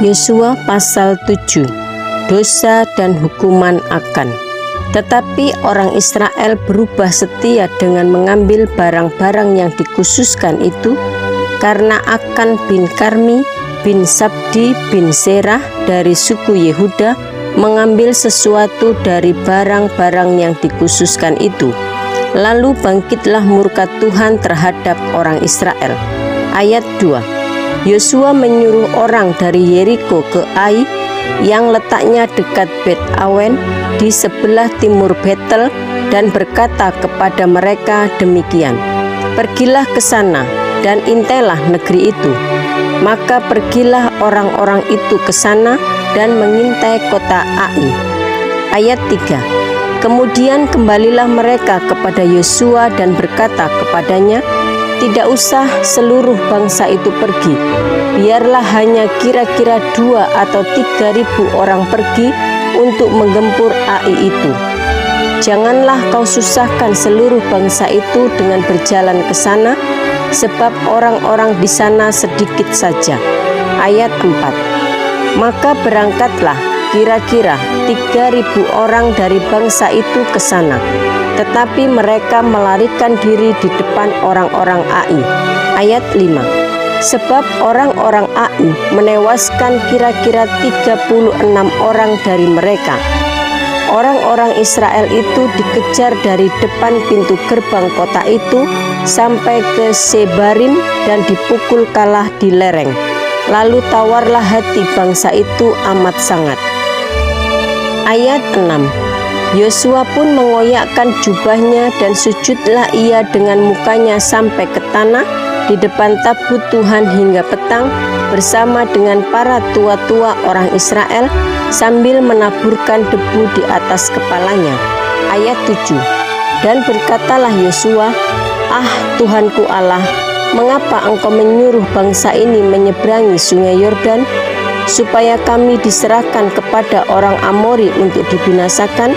Yosua pasal 7. Dosa dan hukuman Akan. Tetapi orang Israel berubah setia dengan mengambil barang-barang yang dikhususkan itu, karena Akan bin Karmi bin Sabdi bin Serah dari suku Yehuda mengambil sesuatu dari barang-barang yang dikhususkan itu. Lalu bangkitlah murka Tuhan terhadap orang Israel. Ayat 2. Yosua menyuruh orang dari Yeriko ke Ai yang letaknya dekat Bet Awen di sebelah timur Betel, dan berkata kepada mereka demikian, "Pergilah ke sana dan intailah negeri itu." Maka pergilah orang-orang itu ke sana dan mengintai kota Ai. Ayat 3. Kemudian kembalilah mereka kepada Yosua dan berkata kepadanya, "Tidak usah seluruh bangsa itu pergi, biarlah hanya kira-kira 2 atau 3.000 orang pergi untuk menggempur Ai itu. Janganlah kau susahkan seluruh bangsa itu dengan berjalan ke sana, sebab orang-orang di sana sedikit saja." Ayat 4. Maka berangkatlah kira-kira 3.000 orang dari bangsa itu ke sana, tetapi mereka melarikan diri di depan orang-orang Ai. Ayat 5. Sebab orang-orang Ai menewaskan kira-kira 36 orang dari mereka. Orang-orang Israel itu dikejar dari depan pintu gerbang kota itu sampai ke Sebarim dan dipukul kalah di lereng. Lalu tawarlah hati bangsa itu amat sangat. Ayat 6. Yosua pun mengoyakkan jubahnya dan sujudlah ia dengan mukanya sampai ke tanah di depan tabut Tuhan hingga petang bersama dengan para tua-tua orang Israel sambil menaburkan debu di atas kepalanya. Ayat 7. Dan berkatalah Yosua, "Ah Tuhanku Allah, mengapa engkau menyuruh bangsa ini menyeberangi sungai Yordan, supaya kami diserahkan kepada orang Amori untuk dibinasakan?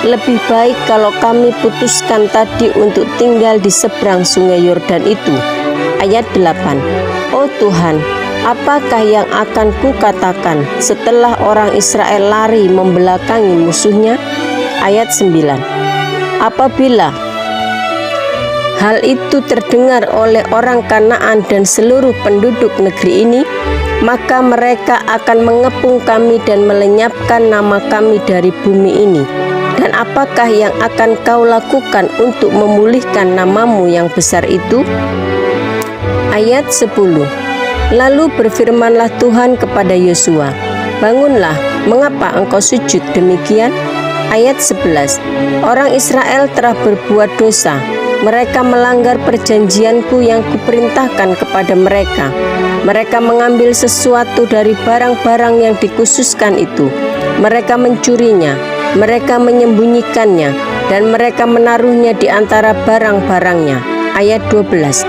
Lebih baik kalau kami putuskan tadi untuk tinggal di seberang sungai Yordan itu." Ayat 8. "Oh Tuhan, apakah yang akan kukatakan setelah orang Israel lari membelakangi musuhnya?" Ayat 9. "Apabila hal itu terdengar oleh orang Kanaan dan seluruh penduduk negeri ini, maka mereka akan mengepung kami dan melenyapkan nama kami dari bumi ini. Dan apakah yang akan kau lakukan untuk memulihkan namamu yang besar itu?" Ayat 10. Lalu berfirmanlah Tuhan kepada Yosua, "Bangunlah, mengapa engkau sujud demikian?" Ayat 11. "Orang Israel telah berbuat dosa. Mereka melanggar perjanjianku yang kuperintahkan kepada mereka. Mereka mengambil sesuatu dari barang-barang yang dikhususkan itu. Mereka mencurinya, mereka menyembunyikannya, dan mereka menaruhnya di antara barang-barangnya." Ayat 12.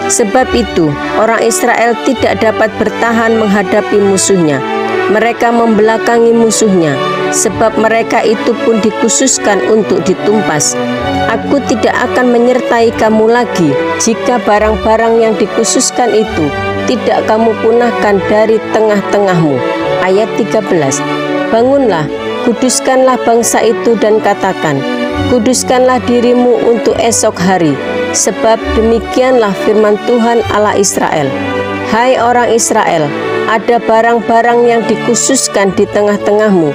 "Sebab itu orang Israel tidak dapat bertahan menghadapi musuhnya. Mereka membelakangi musuhnya, sebab mereka itu pun dikhususkan untuk ditumpas. Aku tidak akan menyertai kamu lagi jika barang-barang yang dikhususkan itu tidak kamu punahkan dari tengah-tengahmu." Ayat 13. "Bangunlah, kuduskanlah bangsa itu dan katakan, kuduskanlah dirimu untuk esok hari, sebab demikianlah firman Tuhan Allah Israel. Hai orang Israel, ada barang-barang yang dikhususkan di tengah-tengahmu.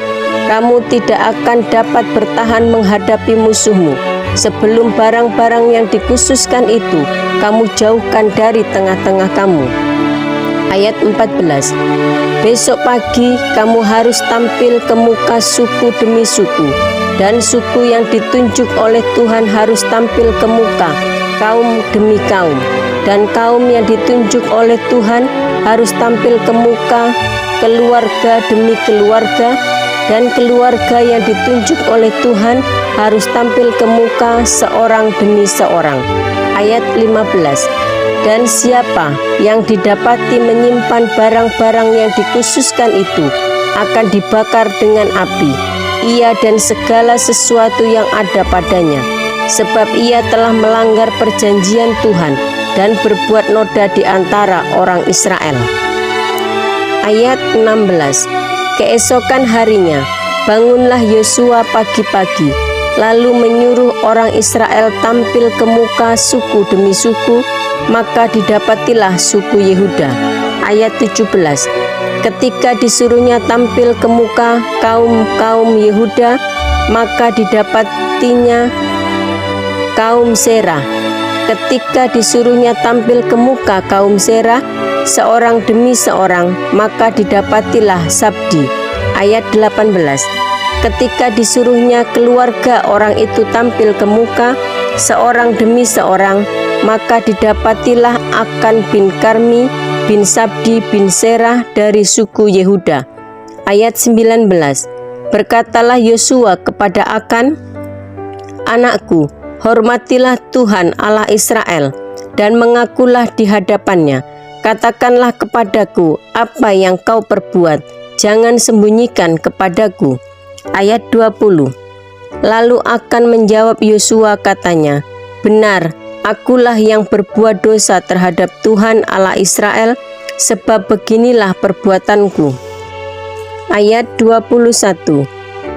Kamu tidak akan dapat bertahan menghadapi musuhmu sebelum barang-barang yang dikhususkan itu kamu jauhkan dari tengah-tengah kamu." Ayat 14. "Besok pagi kamu harus tampil ke muka suku demi suku, dan suku yang ditunjuk oleh Tuhan harus tampil ke muka kaum demi kaum, dan kaum yang ditunjuk oleh Tuhan harus tampil ke muka keluarga demi keluarga, dan keluarga yang ditunjuk oleh Tuhan harus tampil ke muka seorang demi seorang." Ayat 15. "Dan siapa yang didapati menyimpan barang-barang yang dikhususkan itu akan dibakar dengan api, ia dan segala sesuatu yang ada padanya, sebab ia telah melanggar perjanjian Tuhan dan berbuat noda di antara orang Israel." Ayat 16. Keesokan harinya, bangunlah Yosua pagi-pagi, lalu menyuruh orang Israel tampil ke muka suku demi suku, maka didapatilah suku Yehuda. Ayat 17. Ketika disuruhnya tampil ke muka kaum Yehuda, maka didapatinya kaum Serah. Ketika disuruhnya tampil ke muka kaum Serah, seorang demi seorang, maka didapatilah Sabdi. Ayat 18. Ketika disuruhnya keluarga orang itu tampil ke muka, seorang demi seorang, maka didapatilah Akan bin Karmi bin Sabdi bin Serah dari suku Yehuda. Ayat 19. Berkatalah Yosua kepada Akan, "Anakku, hormatilah Tuhan Allah Israel, dan mengakulah di hadapannya. Katakanlah kepadaku apa yang kau perbuat, jangan sembunyikan kepadaku." Ayat 20. Lalu Akan menjawab Yosua katanya, "Benar, akulah yang berbuat dosa terhadap Tuhan Allah Israel, sebab beginilah perbuatanku." Ayat 21.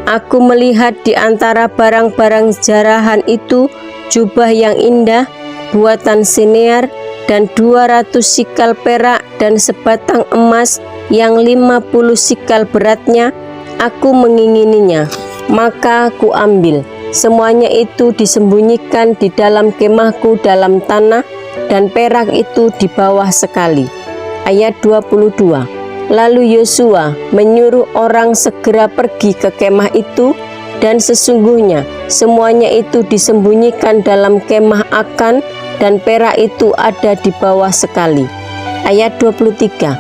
Aku melihat di antara barang-barang jarahan itu jubah yang indah, buatan Sinear, dan 200 sikal perak dan sebatang emas yang 50 sikal beratnya. Aku mengingininya, maka ku ambil. Semuanya itu disembunyikan di dalam kemahku dalam tanah, dan perak itu di bawah sekali. Ayat 22. Lalu Yosua menyuruh orang segera pergi ke kemah itu, dan sesungguhnya semuanya itu disembunyikan dalam kemah Akan, dan perak itu ada di bawah sekali. Ayat 23.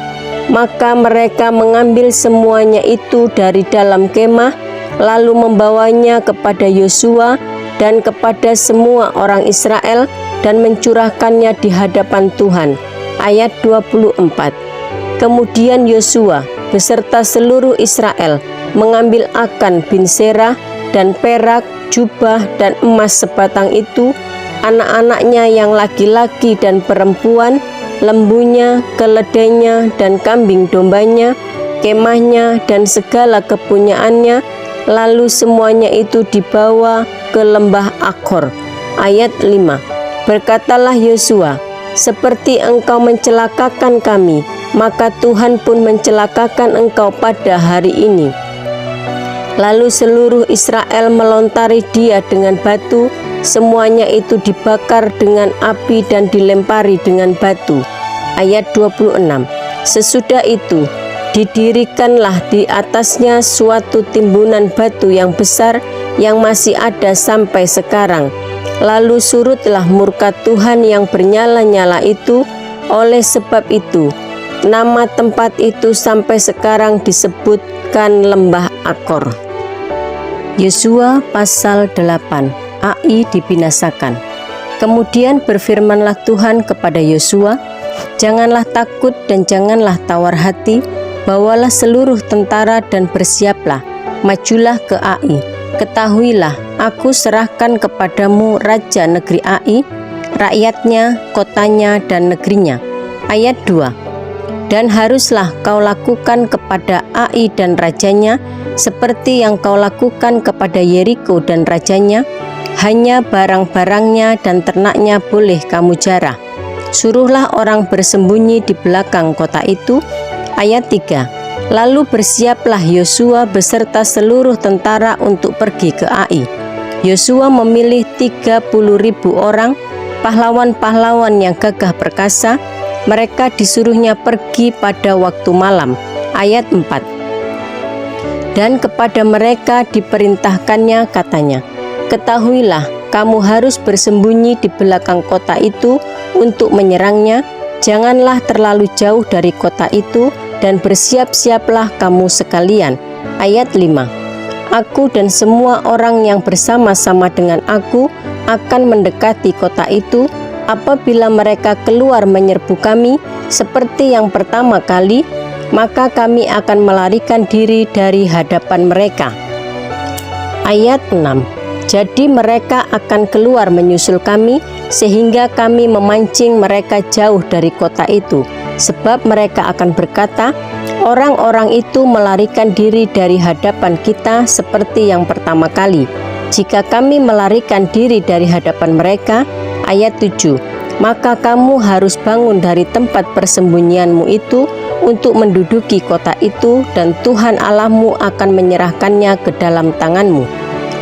Maka mereka mengambil semuanya itu dari dalam kemah, lalu membawanya kepada Yosua dan kepada semua orang Israel, dan mencurahkannya di hadapan Tuhan. Ayat 24. Kemudian Yosua beserta seluruh Israel mengambil Akan bin Serah dan perak, jubah, dan emas sebatang itu, anak-anaknya yang laki-laki dan perempuan, lembunya, keledainya, dan kambing dombanya, kemahnya, dan segala kepunyaannya, lalu semuanya itu dibawa ke lembah Akor. Ayat 5. Berkatalah Yosua, "Seperti engkau mencelakakan kami, maka Tuhan pun mencelakakan engkau pada hari ini." Lalu seluruh Israel melontari dia dengan batu, semuanya itu dibakar dengan api dan dilempari dengan batu. Ayat 26. Sesudah itu, didirikanlah di atasnya suatu timbunan batu yang besar yang masih ada sampai sekarang. Lalu surutlah murka Tuhan yang bernyala-nyala itu. Oleh sebab itu, nama tempat itu sampai sekarang disebutkan lembah Akor. Yosua pasal 8. Ai dibinasakan. Kemudian berfirmanlah Tuhan kepada Yosua, "Janganlah takut dan janganlah tawar hati, bawalah seluruh tentara dan bersiaplah, majulah ke Ai. Ketahuilah, aku serahkan kepadamu raja negeri Ai, rakyatnya, kotanya, dan negerinya." Ayat 2. Dan haruslah kau lakukan kepada Ai dan rajanya seperti yang kau lakukan kepada Yeriko dan rajanya, hanya barang-barangnya dan ternaknya boleh kamu jarah. Suruhlah orang bersembunyi di belakang kota itu. Ayat 3. Lalu bersiaplah Yosua beserta seluruh tentara untuk pergi ke Ai. Yosua memilih 30.000 orang, pahlawan-pahlawan yang gagah perkasa. Mereka disuruhnya pergi pada waktu malam. Ayat 4. Dan kepada mereka diperintahkannya katanya, "Ketahuilah, kamu harus bersembunyi di belakang kota itu untuk menyerangnya. Janganlah terlalu jauh dari kota itu, dan bersiap-siaplah kamu sekalian." Ayat 5. Aku dan semua orang yang bersama-sama dengan aku akan mendekati kota itu. Apabila mereka keluar menyerbu kami seperti yang pertama kali, maka kami akan melarikan diri dari hadapan mereka. Ayat 6. Jadi mereka akan keluar menyusul kami, sehingga kami memancing mereka jauh dari kota itu. Sebab mereka akan berkata, Orang-orang itu melarikan diri dari hadapan kita seperti yang pertama kali. Jika kami melarikan diri dari hadapan mereka, ayat 7, maka kamu harus bangun dari tempat persembunyianmu itu untuk menduduki kota itu, dan Tuhan Allahmu akan menyerahkannya ke dalam tanganmu.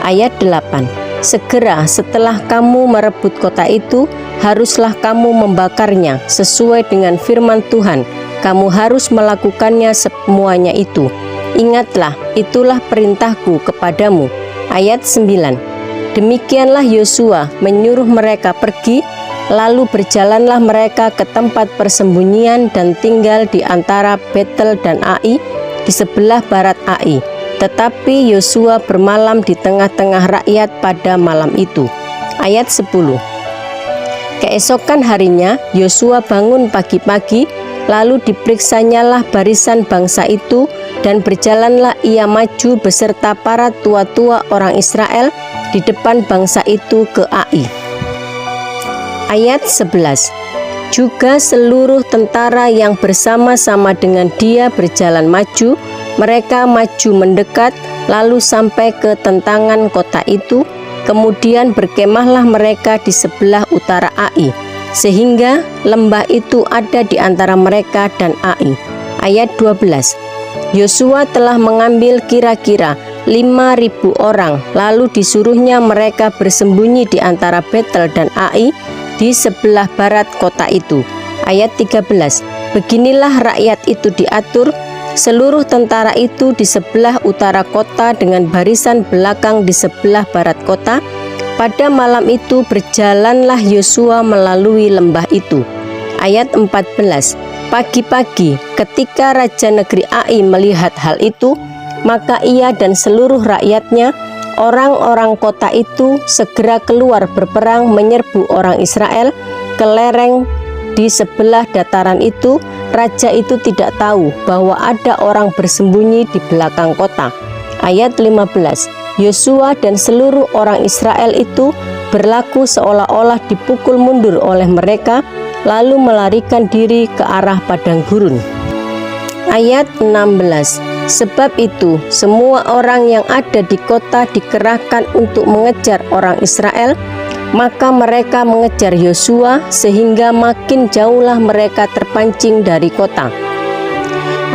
Ayat 8, segera setelah kamu merebut kota itu, haruslah kamu membakarnya sesuai dengan firman Tuhan. Kamu harus melakukannya semuanya itu. Ingatlah, itulah perintahku kepadamu. Ayat 9, demikianlah Yosua menyuruh mereka pergi, lalu berjalanlah mereka ke tempat persembunyian dan tinggal di antara Betel dan Ai, di sebelah barat Ai. Tetapi Yosua bermalam di tengah-tengah rakyat pada malam itu. Ayat 10, keesokan harinya Yosua bangun pagi-pagi, lalu diperiksanyalah barisan bangsa itu, dan berjalanlah ia maju beserta para tua-tua orang Israel di depan bangsa itu ke Ai. Ayat 11, juga seluruh tentara yang bersama-sama dengan dia berjalan maju. Mereka maju mendekat, lalu sampai ke tentangan kota itu. Kemudian berkemahlah mereka di sebelah utara Ai, sehingga lembah itu ada di antara mereka dan Ai. Ayat 12, Yosua telah mengambil kira-kira 5.000 orang, lalu disuruhnya mereka bersembunyi di antara Betel dan Ai di sebelah barat kota itu. Ayat 13, beginilah rakyat itu diatur. Seluruh tentara itu di sebelah utara kota dengan barisan belakang di sebelah barat kota. Pada malam itu berjalanlah Yosua melalui lembah itu. Ayat 14, pagi-pagi ketika raja negeri Ai melihat hal itu, maka ia dan seluruh rakyatnya, orang-orang kota itu, segera keluar berperang menyerbu orang Israel ke lereng di sebelah dataran itu. Raja itu tidak tahu bahwa ada orang bersembunyi di belakang kota. Ayat 15, Yosua dan seluruh orang Israel itu berlaku seolah-olah dipukul mundur oleh mereka, lalu melarikan diri ke arah padang gurun. Ayat 16, sebab itu semua orang yang ada di kota dikerahkan untuk mengejar orang Israel. Maka mereka mengejar Yosua sehingga makin jauhlah mereka terpancing dari kota.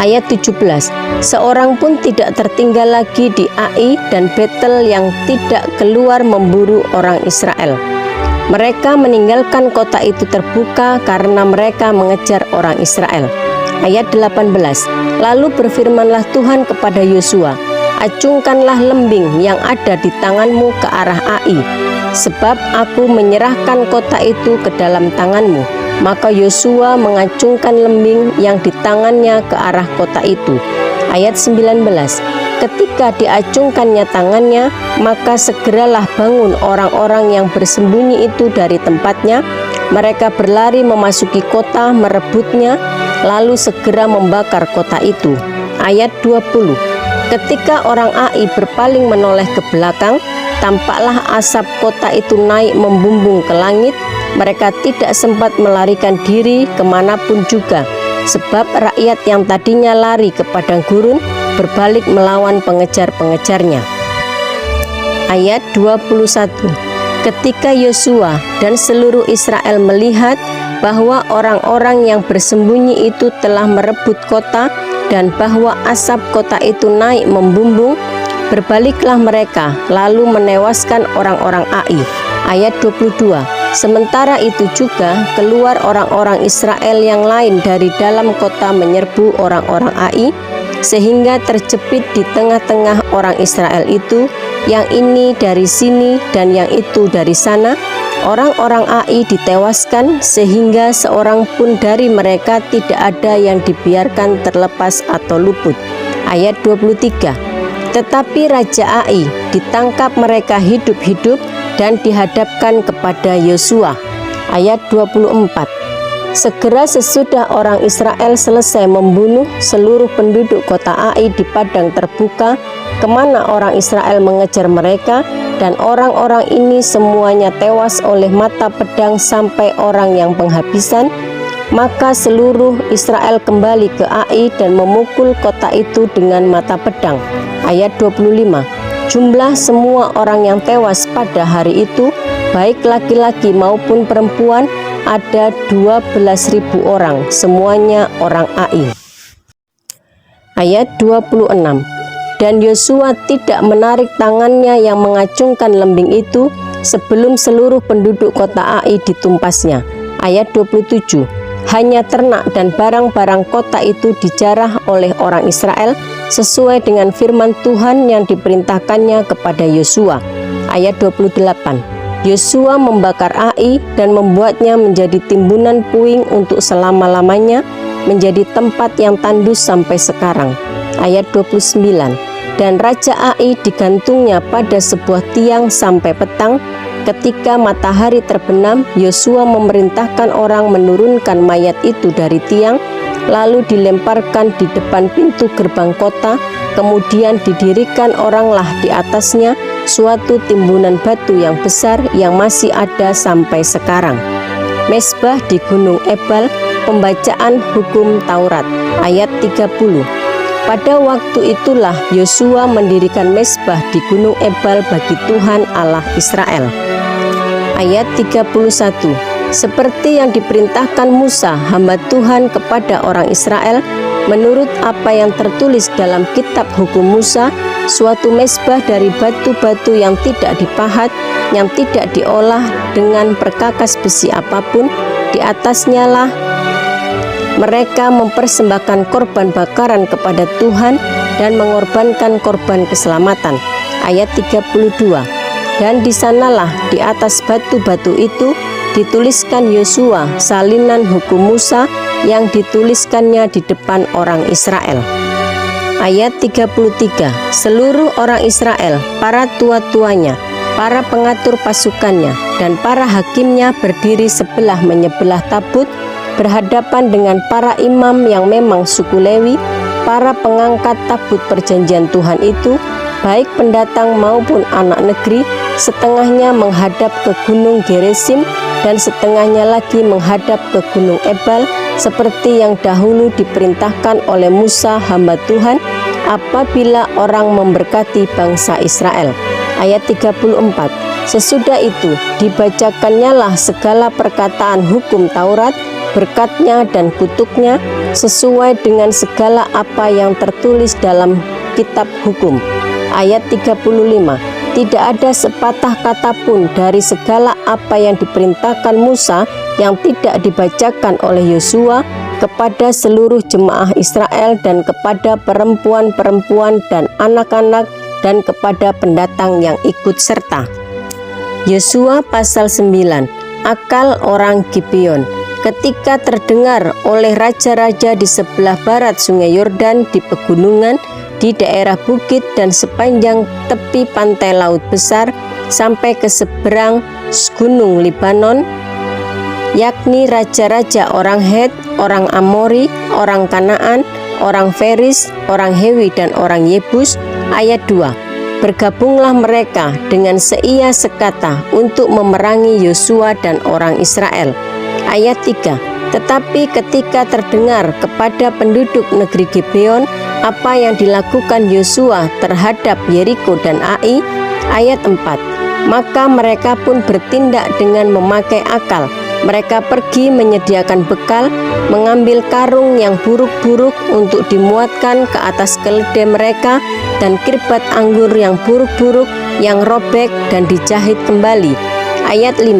Ayat 17, seorang pun tidak tertinggal lagi di Ai dan Betel yang tidak keluar memburu orang Israel. Mereka meninggalkan kota itu terbuka karena mereka mengejar orang Israel. Ayat 18, lalu berfirmanlah Tuhan kepada Yosua, acungkanlah lembing yang ada di tanganmu ke arah Ai, sebab aku menyerahkan kota itu ke dalam tanganmu. Maka Yosua mengacungkan lembing yang di tangannya ke arah kota itu. Ayat 19, ketika diacungkannya tangannya, maka segeralah bangun orang-orang yang bersembunyi itu dari tempatnya. Mereka berlari memasuki kota, merebutnya, lalu segera membakar kota itu. Ayat 20, ketika orang Ai berpaling menoleh ke belakang, tampaklah asap kota itu naik membumbung ke langit. Mereka tidak sempat melarikan diri kemanapun juga, sebab rakyat yang tadinya lari ke padang gurun berbalik melawan pengejar-pengejarnya. Ayat 21, ketika Yosua dan seluruh Israel melihat bahwa orang-orang yang bersembunyi itu telah merebut kota dan bahwa asap kota itu naik membumbung, berbaliklah mereka lalu menewaskan orang-orang Ai. Ayat 22, sementara itu juga keluar orang-orang Israel yang lain dari dalam kota menyerbu orang-orang Ai, sehingga terjepit di tengah-tengah orang Israel itu, yang ini dari sini dan yang itu dari sana. Orang-orang Ai ditewaskan sehingga seorang pun dari mereka tidak ada yang dibiarkan terlepas atau luput. Ayat 23, tetapi Raja Ai ditangkap mereka hidup-hidup dan dihadapkan kepada Yosua. Ayat 24, segera sesudah orang Israel selesai membunuh seluruh penduduk kota Ai di padang terbuka, kemana orang Israel mengejar mereka, dan orang-orang ini semuanya tewas oleh mata pedang sampai orang yang penghabisan. Maka seluruh Israel kembali ke Ai dan memukul kota itu dengan mata pedang. Ayat 25. Jumlah semua orang yang tewas pada hari itu, baik laki-laki maupun perempuan, ada 12.000 orang, semuanya orang Ai. Ayat 26. Dan Yosua tidak menarik tangannya yang mengacungkan lembing itu sebelum seluruh penduduk kota Ai ditumpasnya. Ayat 27. Hanya ternak dan barang-barang kota itu dijarah oleh orang Israel sesuai dengan firman Tuhan yang diperintahkannya kepada Yosua. Ayat 28. Yosua membakar Ai dan membuatnya menjadi timbunan puing untuk selama-lamanya, menjadi tempat yang tandus sampai sekarang. Ayat 29. Dan Raja Ai digantungnya pada sebuah tiang sampai petang. Ketika matahari terbenam, Yosua memerintahkan orang menurunkan mayat itu dari tiang, lalu dilemparkan di depan pintu gerbang kota. Kemudian didirikan oranglah di atasnya suatu timbunan batu yang besar yang masih ada sampai sekarang. Mezbah di Gunung Ebal, pembacaan hukum Taurat. Ayat 30. Pada waktu itulah Yosua mendirikan mezbah di Gunung Ebal bagi Tuhan Allah Israel. Ayat 31. Seperti yang diperintahkan Musa hamba Tuhan kepada orang Israel, menurut apa yang tertulis dalam kitab hukum Musa, suatu mezbah dari batu-batu yang tidak dipahat, yang tidak diolah dengan perkakas besi apapun, di atasnya lah mereka mempersembahkan korban bakaran kepada Tuhan dan mengorbankan korban keselamatan. Ayat 32. Dan di sanalah di atas batu-batu itu dituliskan Yosua salinan hukum Musa yang dituliskannya di depan orang Israel. Ayat 33. Seluruh orang Israel, para tua-tuanya, para pengatur pasukannya, dan para hakimnya berdiri sebelah menyebelah tabut, berhadapan dengan para imam yang memang suku Lewi, para pengangkat tabut perjanjian Tuhan itu, baik pendatang maupun anak negeri, setengahnya menghadap ke gunung Gerizim dan setengahnya lagi menghadap ke gunung Ebal, seperti yang dahulu diperintahkan oleh Musa hamba Tuhan apabila orang memberkati bangsa Israel. Ayat 34. Sesudah itu dibacakannya lah segala perkataan hukum Taurat, berkatnya dan kutuknya, sesuai dengan segala apa yang tertulis dalam kitab hukum. Ayat 35. Tidak ada sepatah kata pun dari segala apa yang diperintahkan Musa yang tidak dibacakan oleh Yosua kepada seluruh jemaah Israel dan kepada perempuan-perempuan dan anak-anak dan kepada pendatang yang ikut serta. Yosua pasal 9. Akal orang Gibeon. Ketika terdengar oleh raja-raja di sebelah barat sungai Yordan, di pegunungan, di daerah bukit dan sepanjang tepi pantai laut besar sampai ke seberang gunung Libanon, yakni raja-raja orang Het, orang Amori, orang Kanaan, orang Feris, orang Hewi dan orang Yebus. Ayat 2. Bergabunglah mereka dengan seia sekata untuk memerangi Yosua dan orang Israel. Ayat 3. Tetapi ketika terdengar kepada penduduk negeri Gibeon apa yang dilakukan Yosua terhadap Yeriko dan Ai, ayat 4, maka mereka pun bertindak dengan memakai akal. Mereka pergi menyediakan bekal, mengambil karung yang buruk-buruk untuk dimuatkan ke atas keledai mereka, dan kirbat anggur yang buruk-buruk yang robek dan dijahit kembali. Ayat 5.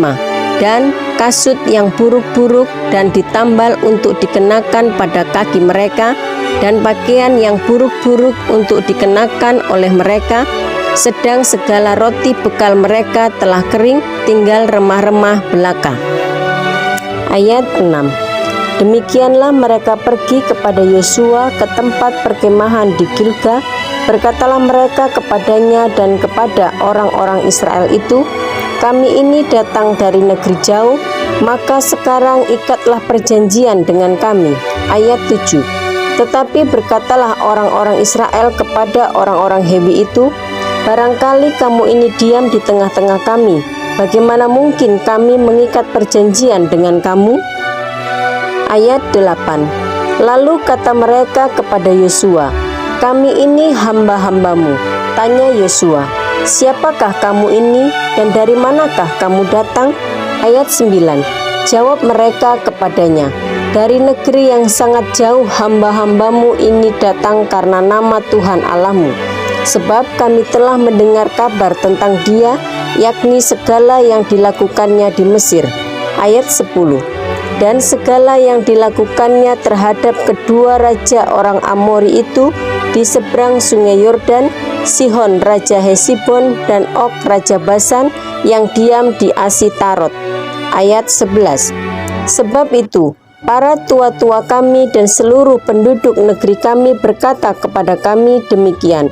Dan kasut yang buruk-buruk dan ditambal untuk dikenakan pada kaki mereka, dan pakaian yang buruk-buruk untuk dikenakan oleh mereka, sedang segala roti bekal mereka telah kering, tinggal remah-remah belaka. Ayat 6. Demikianlah mereka pergi kepada Yosua ke tempat perkemahan di Gilgal. Berkatalah mereka kepadanya dan kepada orang-orang Israel itu, kami ini datang dari negeri jauh, maka sekarang ikatlah perjanjian dengan kami. Ayat 7. Tetapi berkatalah orang-orang Israel kepada orang-orang Hewi itu, barangkali kamu ini diam di tengah-tengah kami, bagaimana mungkin kami mengikat perjanjian dengan kamu? Ayat 8. Lalu kata mereka kepada Yosua, "Kami ini hamba-hambamu." Tanya Yosua, "Siapakah kamu ini dan dari manakah kamu datang?" Ayat 9. Jawab mereka kepadanya, "Dari negeri yang sangat jauh hamba-hambamu ini datang karena nama Tuhan Allahmu. Sebab kami telah mendengar kabar tentang Dia, yakni segala yang dilakukannya di Mesir." Ayat 10. Dan segala yang dilakukannya terhadap kedua raja orang Amori itu di seberang sungai Yordan, Sihon raja Hesibon dan Og raja Basan yang diam di Asitarot. Ayat 11. Sebab itu para tua-tua kami dan seluruh penduduk negeri kami berkata kepada kami demikian,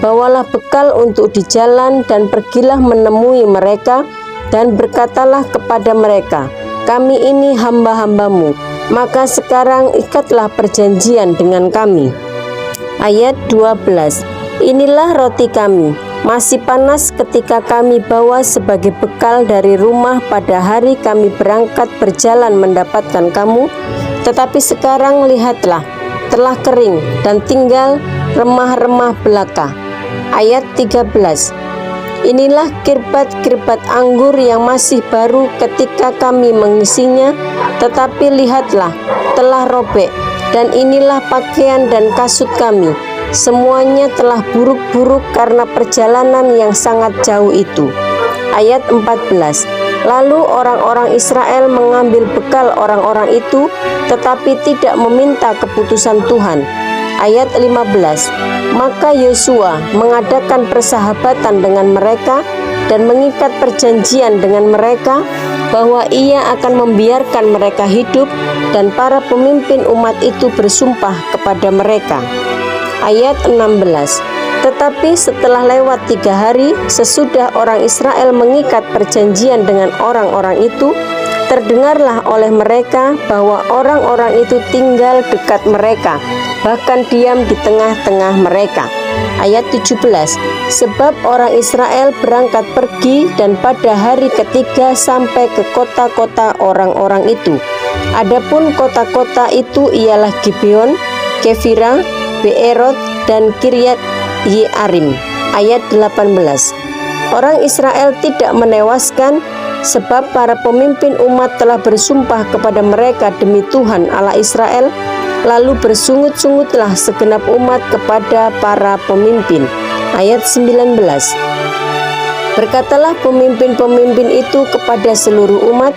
"Bawalah bekal untuk di jalan dan pergilah menemui mereka dan berkatalah kepada mereka, 'Kami ini hamba-hambamu, maka sekarang ikatlah perjanjian dengan kami.'" Ayat 12. Inilah roti kami, masih panas ketika kami bawa sebagai bekal dari rumah pada hari kami berangkat berjalan mendapatkan kamu, tetapi sekarang lihatlah, telah kering dan tinggal remah-remah belaka. Ayat 13. Inilah kirbat-kirbat anggur yang masih baru ketika kami mengisinya, tetapi lihatlah, telah robek, dan inilah pakaian dan kasut kami, semuanya telah buruk-buruk karena perjalanan yang sangat jauh itu. Ayat 14. Lalu orang-orang Israel mengambil bekal orang-orang itu, tetapi tidak meminta keputusan Tuhan. Ayat 15. Maka Yosua mengadakan persahabatan dengan mereka dan mengikat perjanjian dengan mereka bahwa ia akan membiarkan mereka hidup, dan para pemimpin umat itu bersumpah kepada mereka. Ayat 16. Tetapi setelah lewat 3 hari sesudah orang Israel mengikat perjanjian dengan orang-orang itu, terdengarlah oleh mereka bahwa orang-orang itu tinggal dekat mereka, bahkan diam di tengah-tengah mereka. Ayat 17. Sebab orang Israel berangkat pergi dan pada hari ketiga sampai ke kota-kota orang-orang itu. Adapun kota-kota itu ialah Gibeon, Kefira, Beerot, dan Kiryat Yearim. Ayat 18. Orang Israel tidak menewaskan, sebab para pemimpin umat telah bersumpah kepada mereka demi Tuhan Allah Israel. Lalu bersungut-sungutlah segenap umat kepada para pemimpin. Ayat 19. Berkatalah pemimpin-pemimpin itu kepada seluruh umat,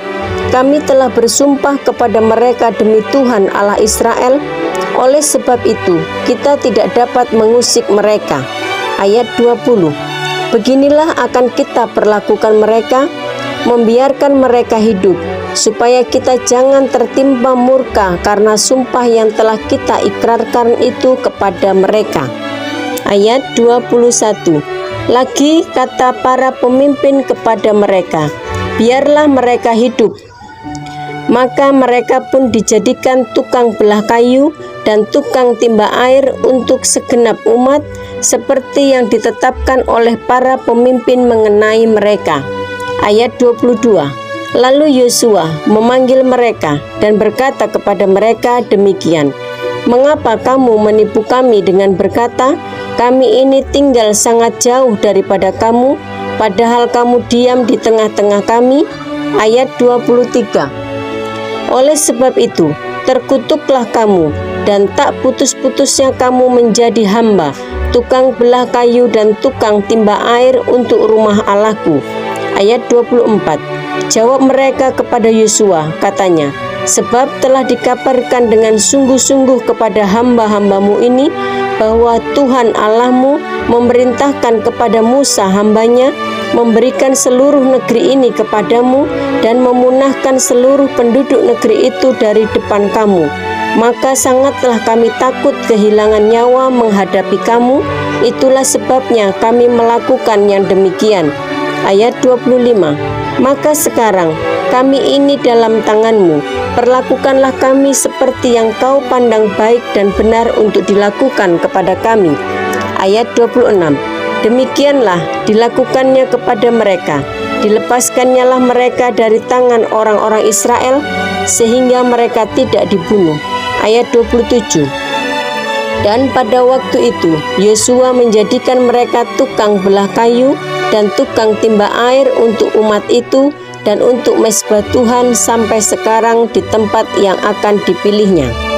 "Kami telah bersumpah kepada mereka demi Tuhan Allah Israel. Oleh sebab itu, kita tidak dapat mengusik mereka." Ayat 20. Beginilah akan kita perlakukan mereka, membiarkan mereka hidup, supaya kita jangan tertimpa murka karena sumpah yang telah kita ikrarkan itu kepada mereka. Ayat 21. Lagi kata para pemimpin kepada mereka, "Biarlah mereka hidup." Maka mereka pun dijadikan tukang belah kayu dan tukang timba air untuk segenap umat, seperti yang ditetapkan oleh para pemimpin mengenai mereka. Ayat 22. Lalu Yosua memanggil mereka dan berkata kepada mereka demikian, "Mengapa kamu menipu kami dengan berkata, 'Kami ini tinggal sangat jauh daripada kamu, padahal kamu diam di tengah-tengah kami?' Ayat 23. Oleh sebab itu, terkutuklah kamu, dan tak putus-putusnya kamu menjadi hamba, tukang belah kayu dan tukang timba air untuk rumah Allahku." Ayat 24. Jawab mereka kepada Yosua, katanya, "Sebab telah dikabarkan dengan sungguh-sungguh kepada hamba-hambamu ini, bahwa Tuhan Allahmu memerintahkan kepada Musa hambanya, memberikan seluruh negeri ini kepadamu, dan memunahkan seluruh penduduk negeri itu dari depan kamu. Maka sangatlah kami takut kehilangan nyawa menghadapi kamu, itulah sebabnya kami melakukan yang demikian." Ayat 25. Maka sekarang kami ini dalam tanganmu, perlakukanlah kami seperti yang kau pandang baik dan benar untuk dilakukan kepada kami. Ayat 26. Demikianlah dilakukannya kepada mereka. Dilepaskannyalah mereka dari tangan orang-orang Israel sehingga mereka tidak dibunuh. Ayat 27. Dan pada waktu itu Yosua menjadikan mereka tukang belah kayu dan tukang timba air untuk umat itu dan untuk mezbah Tuhan sampai sekarang di tempat yang akan dipilihnya.